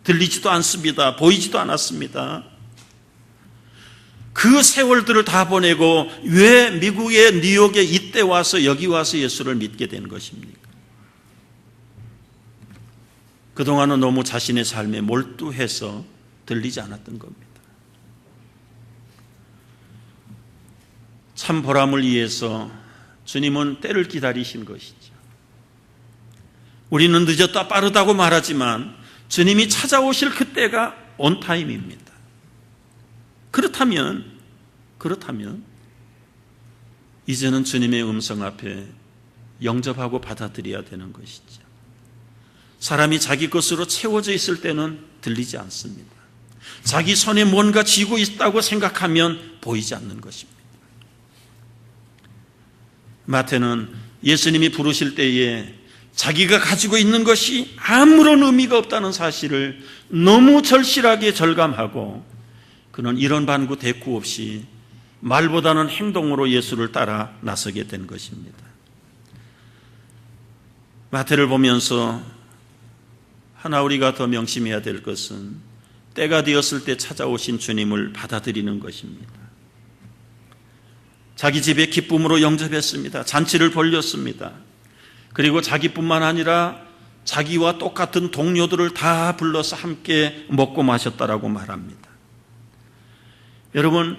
들리지도 않습니다. 보이지도 않았습니다. 그 세월들을 다 보내고 왜 미국의 뉴욕에 이때 와서 여기 와서 예수를 믿게 된 것입니까? 그동안은 너무 자신의 삶에 몰두해서 들리지 않았던 겁니다. 참 보람을 위해서 주님은 때를 기다리신 것이죠. 우리는 늦었다 빠르다고 말하지만 주님이 찾아오실 그때가 온타임입니다. 그렇다면 이제는 주님의 음성 앞에 영접하고 받아들여야 되는 것이죠. 사람이 자기 것으로 채워져 있을 때는 들리지 않습니다. 자기 손에 뭔가 쥐고 있다고 생각하면 보이지 않는 것입니다. 마태는 예수님이 부르실 때에 자기가 가지고 있는 것이 아무런 의미가 없다는 사실을 너무 절실하게 절감하고 그는 이런 반구 대꾸 없이 말보다는 행동으로 예수를 따라 나서게 된 것입니다. 마태를 보면서 하나 우리가 더 명심해야 될 것은 때가 되었을 때 찾아오신 주님을 받아들이는 것입니다. 자기 집에 기쁨으로 영접했습니다. 잔치를 벌렸습니다. 그리고 자기뿐만 아니라 자기와 똑같은 동료들을 다 불러서 함께 먹고 마셨다라고 말합니다. 여러분,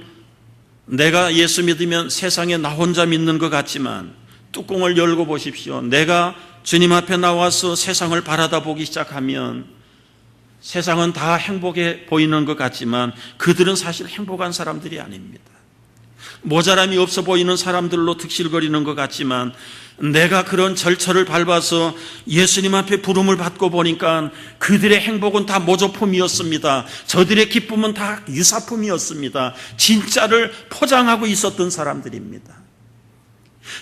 내가 예수 믿으면 세상에 나 혼자 믿는 것 같지만 뚜껑을 열고 보십시오. 내가 주님 앞에 나와서 세상을 바라다 보기 시작하면 세상은 다 행복해 보이는 것 같지만 그들은 사실 행복한 사람들이 아닙니다. 모자람이 없어 보이는 사람들로 득실거리는 것 같지만 내가 그런 절철을 밟아서 예수님 앞에 부름을 받고 보니까 그들의 행복은 다 모조품이었습니다. 저들의 기쁨은 다 유사품이었습니다. 진짜를 포장하고 있었던 사람들입니다.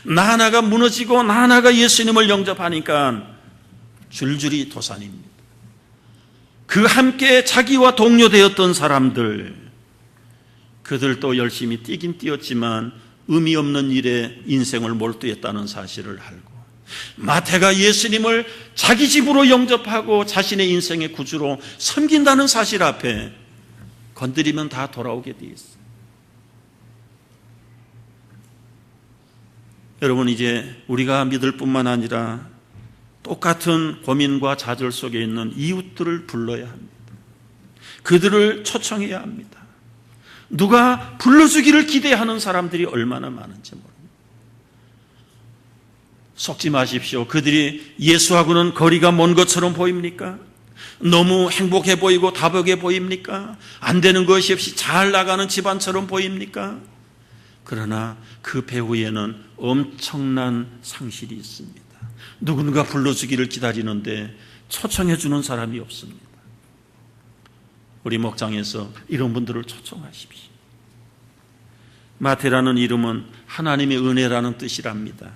나 하나가 무너지고 나 하나가 예수님을 영접하니까 줄줄이 도산입니다. 그 함께 자기와 동료되었던 사람들, 그들도 열심히 뛰긴 뛰었지만 의미 없는 일에 인생을 몰두했다는 사실을 알고 마태가 예수님을 자기 집으로 영접하고 자신의 인생의 구주로 섬긴다는 사실 앞에 건드리면 다 돌아오게 돼 있어요. 여러분, 이제 우리가 믿을 뿐만 아니라 똑같은 고민과 좌절 속에 있는 이웃들을 불러야 합니다. 그들을 초청해야 합니다. 누가 불러주기를 기대하는 사람들이 얼마나 많은지 모릅니다. 속지 마십시오. 그들이 예수하고는 거리가 먼 것처럼 보입니까? 너무 행복해 보이고 다복해 보입니까? 안 되는 것이 없이 잘 나가는 집안처럼 보입니까? 그러나 그 배후에는 엄청난 상실이 있습니다. 누군가 불러주기를 기다리는데 초청해 주는 사람이 없습니다. 우리 목장에서 이런 분들을 초청하십시오. 마태라는 이름은 하나님의 은혜라는 뜻이랍니다.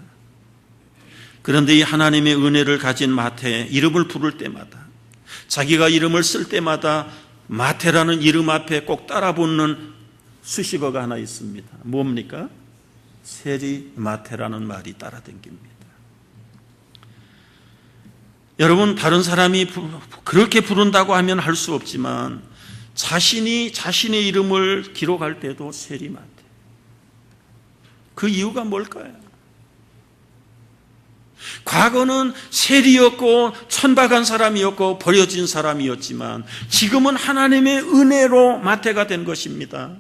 그런데 이 하나님의 은혜를 가진 마태, 이름을 부를 때마다, 자기가 이름을 쓸 때마다 마태라는 이름 앞에 꼭 따라 붙는 수식어가 하나 있습니다. 뭡니까? 세리 마태라는 말이 따라다닙니다. 여러분, 다른 사람이 그렇게 부른다고 하면 할 수 없지만 자신이 자신의 이름을 기록할 때도 세리 마태. 그 이유가 뭘까요? 과거는 세리였고 천박한 사람이었고 버려진 사람이었지만 지금은 하나님의 은혜로 마태가 된 것입니다.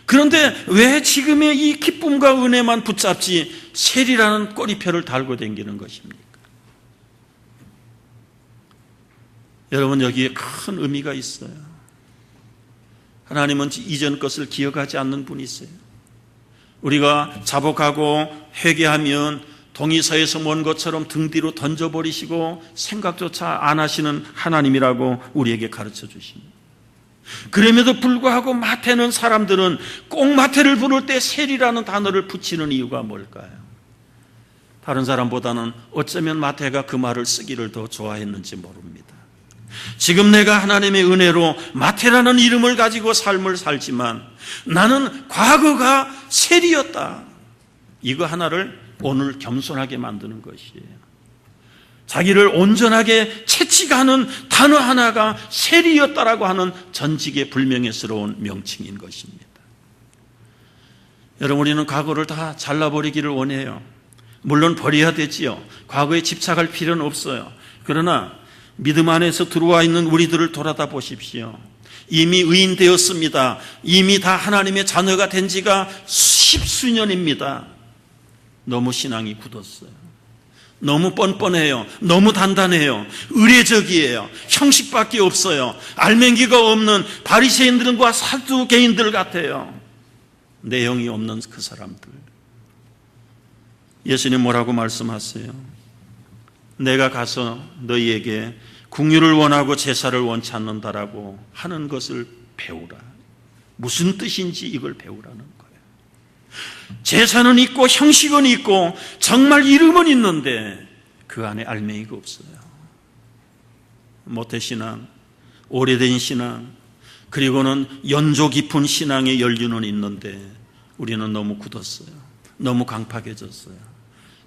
그런데 왜 지금의 이 기쁨과 은혜만 붙잡지 세리라는 꼬리표를 달고 다니는 것입니까? 여러분, 여기에 큰 의미가 있어요. 하나님은 이전 것을 기억하지 않는 분이세요. 우리가 자복하고 회개하면 동의서에서 먼 것처럼 등 뒤로 던져버리시고 생각조차 안 하시는 하나님이라고 우리에게 가르쳐 주십니다. 그럼에도 불구하고 마태는 사람들은 꼭 마태를 부를 때 세리라는 단어를 붙이는 이유가 뭘까요? 다른 사람보다는 어쩌면 마태가 그 말을 쓰기를 더 좋아했는지 모릅니다. 지금 내가 하나님의 은혜로 마태라는 이름을 가지고 삶을 살지만 나는 과거가 세리였다. 이거 하나를 오늘 겸손하게 만드는 것이에요. 자기를 온전하게 채찍하는 단어 하나가 세리였다라고 하는 전직의 불명예스러운 명칭인 것입니다. 여러분, 우리는 과거를 다 잘라버리기를 원해요. 물론 버려야 되지요. 과거에 집착할 필요는 없어요. 그러나 믿음 안에서 들어와 있는 우리들을 돌아다 보십시오. 이미 의인 되었습니다. 이미 다 하나님의 자녀가 된 지가 십수년입니다. 너무 신앙이 굳었어요. 너무 뻔뻔해요. 너무 단단해요. 의례적이에요. 형식밖에 없어요. 알맹이가 없는 바리새인들과 사두개인들 같아요. 내용이 없는 그 사람들. 예수님 뭐라고 말씀하세요? 내가 가서 너희에게 긍휼을 원하고 제사를 원치 않는다라고 하는 것을 배우라. 무슨 뜻인지 이걸 배우라는 거예요. 제사는 있고 형식은 있고 정말 이름은 있는데 그 안에 알맹이가 없어요. 모태신앙, 오래된 신앙, 그리고는 연조 깊은 신앙의 연륜은 있는데 우리는 너무 굳었어요. 너무 강팍해졌어요.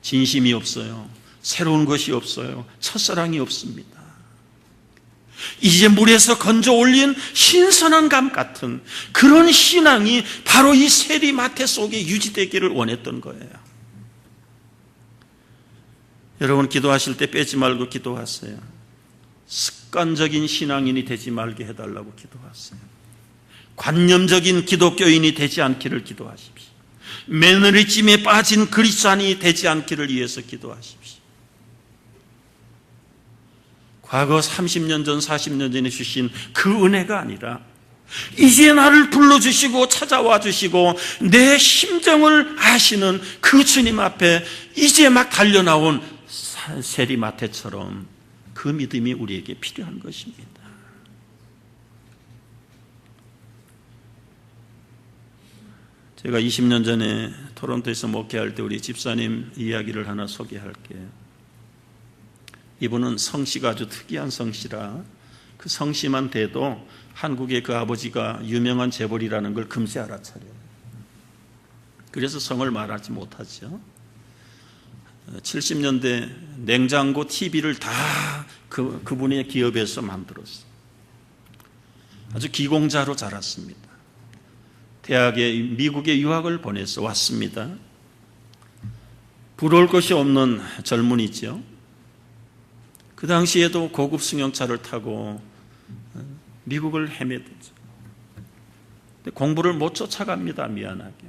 진심이 없어요. 새로운 것이 없어요. 첫사랑이 없습니다. 이제 물에서 건져 올린 신선한 감 같은 그런 신앙이 바로 이 세리마태 속에 유지되기를 원했던 거예요. 여러분, 기도하실 때 빼지 말고 기도하세요. 습관적인 신앙인이 되지 말게 해달라고 기도하세요. 관념적인 기독교인이 되지 않기를 기도하십시오. 매너리즘에 빠진 그리스도인이 되지 않기를 위해서 기도하십시오. 과거 30년 전, 40년 전에 주신 그 은혜가 아니라 이제 나를 불러주시고 찾아와 주시고 내 심정을 아시는 그 주님 앞에 이제 막 달려나온 세리마태처럼 그 믿음이 우리에게 필요한 것입니다. 제가 20년 전에 토론토에서 목회할 때 우리 집사님 이야기를 하나 소개할게요. 이분은 성씨가 아주 특이한 성씨라 그 성씨만 돼도 한국의 그 아버지가 유명한 재벌이라는 걸 금세 알아차려요. 그래서 성을 말하지 못하죠. 70년대 냉장고 TV를 다 그분의 기업에서 만들었어요. 아주 기공자로 자랐습니다. 대학에 미국에 유학을 보내서 왔습니다. 부러울 것이 없는 젊은이죠. 그 당시에도 고급 승용차를 타고 미국을 헤매대죠. 공부를 못 쫓아갑니다. 미안하게.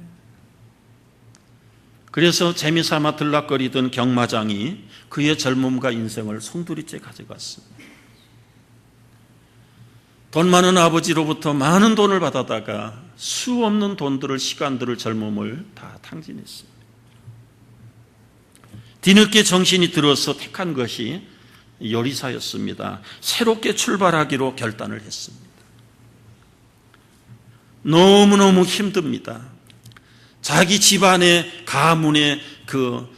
그래서 재미삼아 들락거리던 경마장이 그의 젊음과 인생을 송두리째 가져갔습니다. 돈 많은 아버지로부터 많은 돈을 받아다가 수 없는 돈들을, 시간들을, 젊음을 다 탕진했습니다. 뒤늦게 정신이 들어서 택한 것이 요리사였습니다. 새롭게 출발하기로 결단을 했습니다. 너무너무 힘듭니다. 자기 집안의 가문의 그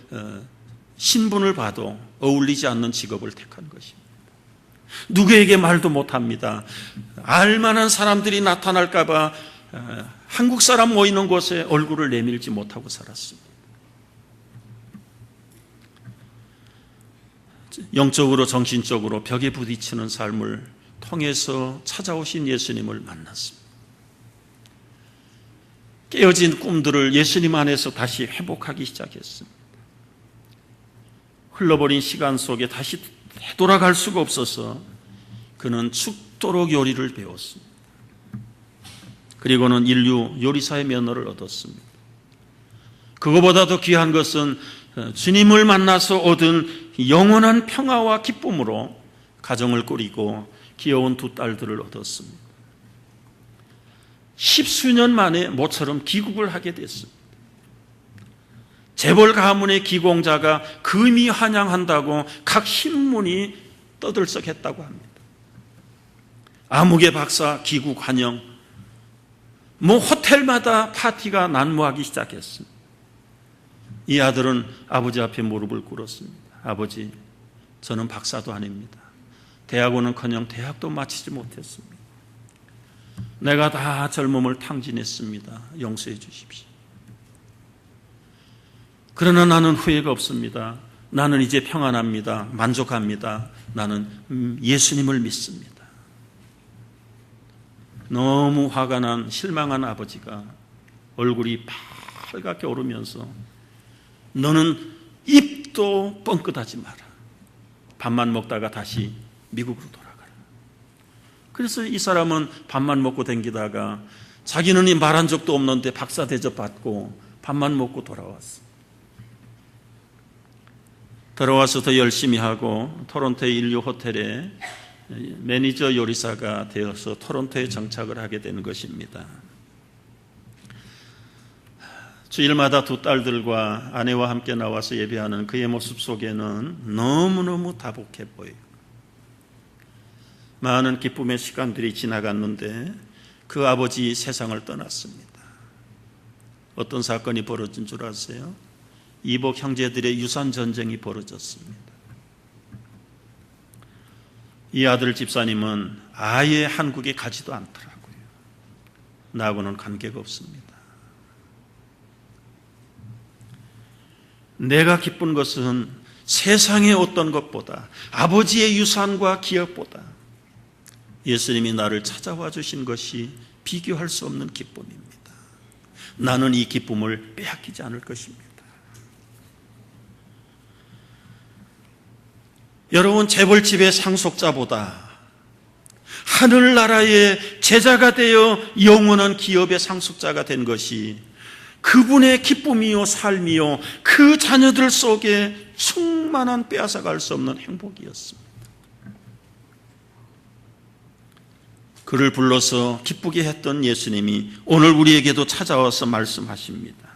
신분을 봐도 어울리지 않는 직업을 택한 것입니다. 누구에게 말도 못합니다. 알만한 사람들이 나타날까 봐 한국 사람 모이는 곳에 얼굴을 내밀지 못하고 살았습니다. 영적으로 정신적으로 벽에 부딪히는 삶을 통해서 찾아오신 예수님을 만났습니다. 깨어진 꿈들을 예수님 안에서 다시 회복하기 시작했습니다. 흘러버린 시간 속에 다시 되돌아갈 수가 없어서 그는 죽도록 요리를 배웠습니다. 그리고는 인류 요리사의 면허를 얻었습니다. 그거보다도 귀한 것은 주님을 만나서 얻은 영원한 평화와 기쁨으로 가정을 꾸리고 귀여운 두 딸들을 얻었습니다. 10수년 만에 모처럼 귀국을 하게 됐습니다. 재벌 가문의 기공자가 금이 환영한다고 각 신문이 떠들썩했다고 합니다. 아무개 박사 귀국 환영, 호텔마다 파티가 난무하기 시작했습니다. 이 아들은 아버지 앞에 무릎을 꿇었습니다. 아버지, 저는 박사도 아닙니다. 대학원은커녕 대학도 마치지 못했습니다. 내가 다 젊음을 탕진했습니다. 용서해 주십시오. 그러나 나는 후회가 없습니다. 나는 이제 평안합니다. 만족합니다. 나는 예수님을 믿습니다. 너무 화가 난 실망한 아버지가 얼굴이 빨갛게 오르면서 너는 입도 뻥끗하지 마라. 밥만 먹다가 다시 미국으로 돌아가라. 그래서 이 사람은 밥만 먹고 댕기다가 자기는 이 말한 적도 없는데 박사 대접 받고 밥만 먹고 돌아왔어. 들어와서 더 열심히 하고 토론토의 인류 호텔에 매니저 요리사가 되어서 토론토에 정착을 하게 되는 것입니다. 주일마다 두 딸들과 아내와 함께 나와서 예배하는 그의 모습 속에는 너무너무 다복해 보여요. 많은 기쁨의 시간들이 지나갔는데 그 아버지 세상을 떠났습니다. 어떤 사건이 벌어진 줄 아세요? 이복 형제들의 유산 전쟁이 벌어졌습니다. 이 아들 집사님은 아예 한국에 가지도 않더라고요. 나하고는 관계가 없습니다. 내가 기쁜 것은 세상의 어떤 것보다, 아버지의 유산과 기업보다 예수님이 나를 찾아와 주신 것이 비교할 수 없는 기쁨입니다. 나는 이 기쁨을 빼앗기지 않을 것입니다. 여러분, 재벌집의 상속자보다 하늘나라의 제자가 되어 영원한 기업의 상속자가 된 것이 그분의 기쁨이요 삶이요 그 자녀들 속에 충만한 빼앗아갈 수 없는 행복이었습니다. 그를 불러서 기쁘게 했던 예수님이 오늘 우리에게도 찾아와서 말씀하십니다.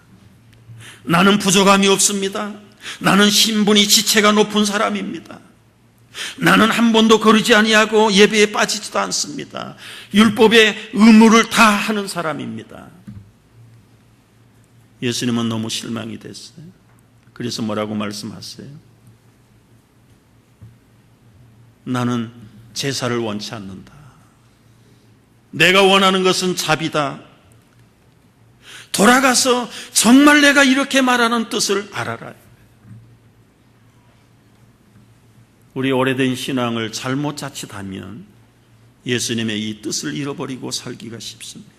나는 부족함이 없습니다. 나는 신분이 지체가 높은 사람입니다. 나는 한 번도 거르지 아니하고 예배에 빠지지도 않습니다. 율법의 의무를 다 하는 사람입니다. 예수님은 너무 실망이 됐어요. 그래서 뭐라고 말씀하세요? 나는 제사를 원치 않는다. 내가 원하는 것은 자비다. 돌아가서 정말 내가 이렇게 말하는 뜻을 알아라. 우리 오래된 신앙을 잘못 자칫하면 예수님의 이 뜻을 잃어버리고 살기가 쉽습니다.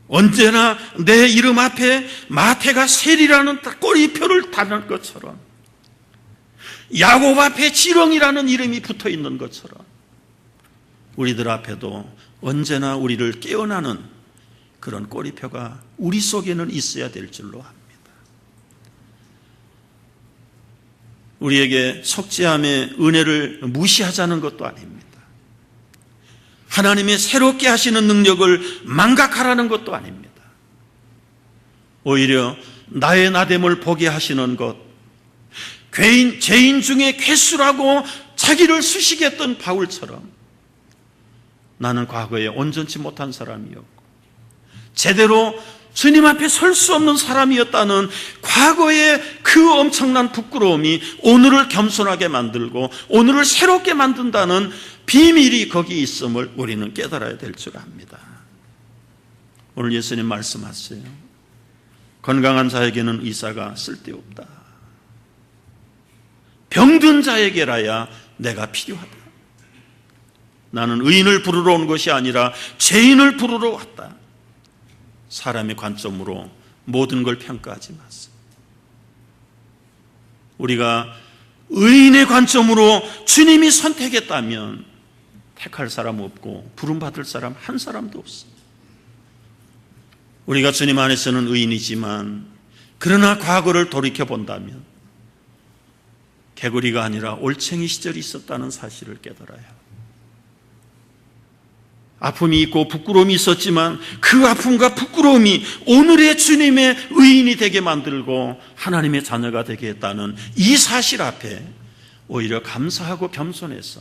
언제나 내 이름 앞에 마태가 셀이라는 꼬리표를 다는 것처럼, 야곱 앞에 지렁이라는 이름이 붙어 있는 것처럼 우리들 앞에도 언제나 우리를 깨어나는 그런 꼬리표가 우리 속에는 있어야 될 줄로 압니다. 우리에게 속죄함의 은혜를 무시하자는 것도 아닙니다. 하나님의 새롭게 하시는 능력을 망각하라는 것도 아닙니다. 오히려 나의 나됨을 보게 하시는 것, 죄인 중에 괴수라고 자기를 수식했던 바울처럼 나는 과거에 온전치 못한 사람이었고 제대로 주님 앞에 설 수 없는 사람이었다는 과거의 그 엄청난 부끄러움이 오늘을 겸손하게 만들고 오늘을 새롭게 만든다는 비밀이 거기 있음을 우리는 깨달아야 될 줄 압니다. 오늘 예수님 말씀하세요. 건강한 자에게는 의사가 쓸데없다. 병든 자에게라야 내가 필요하다. 나는 의인을 부르러 온 것이 아니라 죄인을 부르러 왔다. 사람의 관점으로 모든 걸 평가하지 마세요. 우리가 의인의 관점으로 주님이 선택했다면 택할 사람 없고 부름받을 사람 한 사람도 없습니다. 우리가 주님 안에서는 의인이지만 그러나 과거를 돌이켜본다면 개구리가 아니라 올챙이 시절이 있었다는 사실을 깨달아야 합니다. 아픔이 있고 부끄러움이 있었지만 그 아픔과 부끄러움이 오늘의 주님의 의인이 되게 만들고 하나님의 자녀가 되게 했다는 이 사실 앞에 오히려 감사하고 겸손해서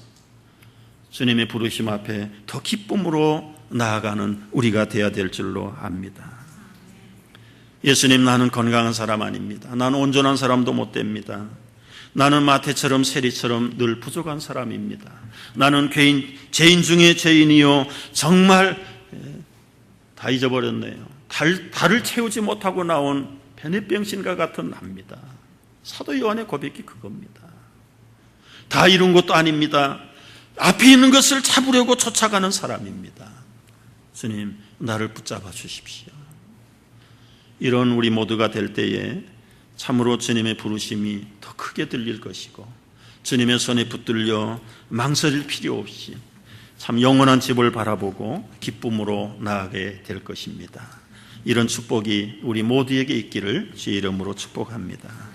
주님의 부르심 앞에 더 기쁨으로 나아가는 우리가 되어야 될 줄로 압니다. 예수님, 나는 건강한 사람 아닙니다. 나는 온전한 사람도 못 됩니다. 나는 마태처럼 세리처럼 늘 부족한 사람입니다. 나는 죄인 중에 죄인이요 정말 다 잊어버렸네요. 달을 채우지 못하고 나온 베네병신과 같은 납니다. 사도 요한의 고백이 그겁니다. 다 이룬 것도 아닙니다. 앞에 있는 것을 잡으려고 쫓아가는 사람입니다. 주님, 나를 붙잡아 주십시오. 이런 우리 모두가 될 때에 참으로 주님의 부르심이 더 크게 들릴 것이고, 주님의 손에 붙들려 망설일 필요 없이 참 영원한 집을 바라보고 기쁨으로 나아가게 될 것입니다. 이런 축복이 우리 모두에게 있기를 주의 이름으로 축복합니다.